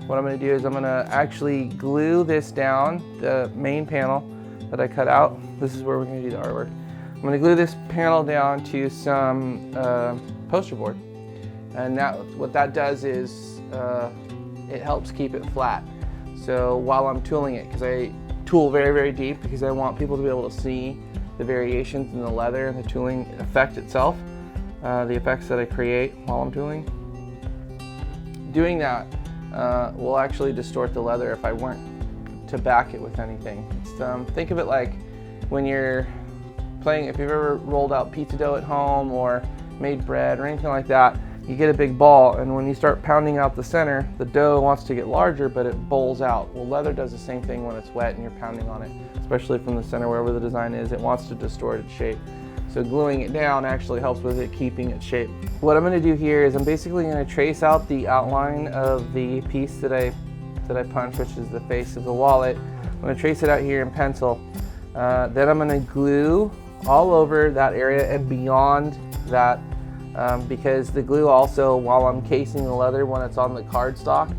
What I'm going to do is I'm going to actually glue this down, the main panel that I cut out. This is where we're going to do the artwork. I'm going to glue this panel down to some poster board. And what that does is it helps keep it flat. So while I'm tooling it, because I tool very, very deep because I want people to be able to see the variations in the leather and the tooling effect itself, the effects that I create while I'm tooling. Doing that will actually distort the leather if I weren't to back it with anything. Think of it like when you're playing, if you've ever rolled out pizza dough at home or made bread or anything like that, you get a big ball, and when you start pounding out the center, the dough wants to get larger, but it bowls out. Well, leather does the same thing when it's wet and you're pounding on it, especially from the center, wherever the design is. It wants to distort its shape. So gluing it down actually helps with it keeping its shape. What I'm going to do here is I'm basically going to trace out the outline of the piece that I punched, which is the face of the wallet. I'm going to trace it out here in pencil. Then I'm going to glue all over that area and beyond that, because the glue also, while I'm casing the leather when it's on the cardstock,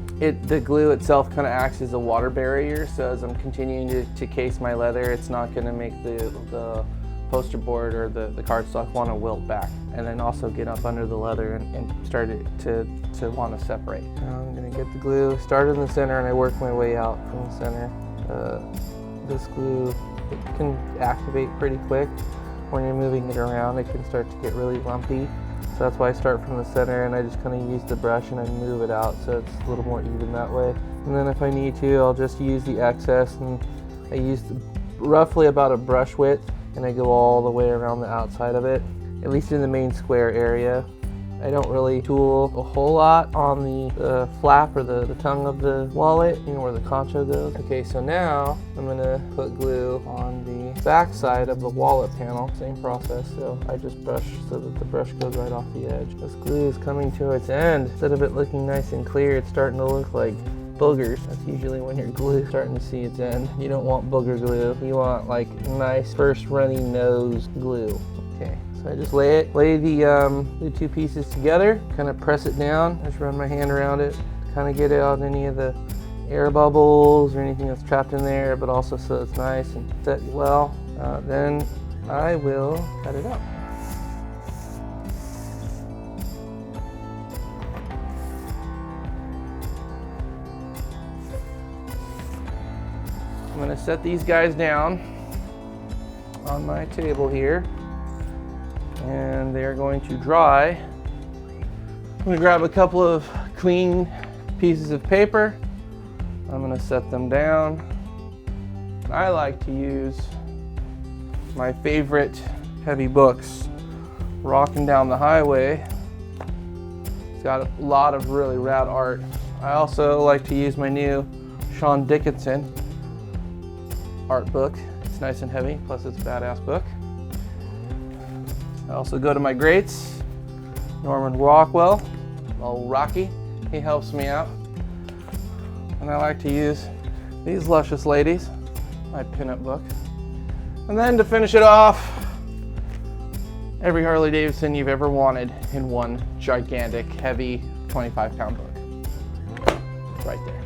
the glue itself kind of acts as a water barrier. So as I'm continuing to case my leather, it's not going to make the poster board or the cardstock want to wilt back, and then also get up under the leather and start it to want to separate. Now I'm going to get the glue, start in the center, and I work my way out from the center. This glue, it can activate pretty quick. When you're moving it around, it can start to get really lumpy. So that's why I start from the center and I just kind of use the brush and I move it out so it's a little more even that way. And then if I need to, I'll just use the excess, and I use roughly about a brush width, and I go all the way around the outside of it, at least in the main square area. I don't really tool a whole lot on the flap or the tongue of the wallet, you know, where the concho goes. Okay, so now I'm gonna put glue on the back side of the wallet panel. Same process, so I just brush so that the brush goes right off the edge. This glue is coming to its end. Instead of it looking nice and clear, it's starting to look like boogers. That's usually when your glue is starting to see its end. You don't want booger glue. You want like nice first runny nose glue. Okay. So I just lay the two pieces together, kind of press it down. I just run my hand around it to kind of get out any of the air bubbles or anything that's trapped in there, but also so it's nice and set well. Then I will cut it out. I'm going to set these guys down on my table here, and they're going to dry. I'm going to grab a couple of clean pieces of paper. I'm going to set them down. I like to use my favorite heavy books, Rockin' Down the Highway. It's got a lot of really rad art. I also like to use my new Sean Dickinson art book. It's nice and heavy, plus it's a badass book. I also go to my greats, Norman Rockwell, old Rocky. He helps me out. And I like to use these luscious ladies, my pinup book. And then to finish it off, every Harley Davidson you've ever wanted in one gigantic, heavy 25-pound book. Right there.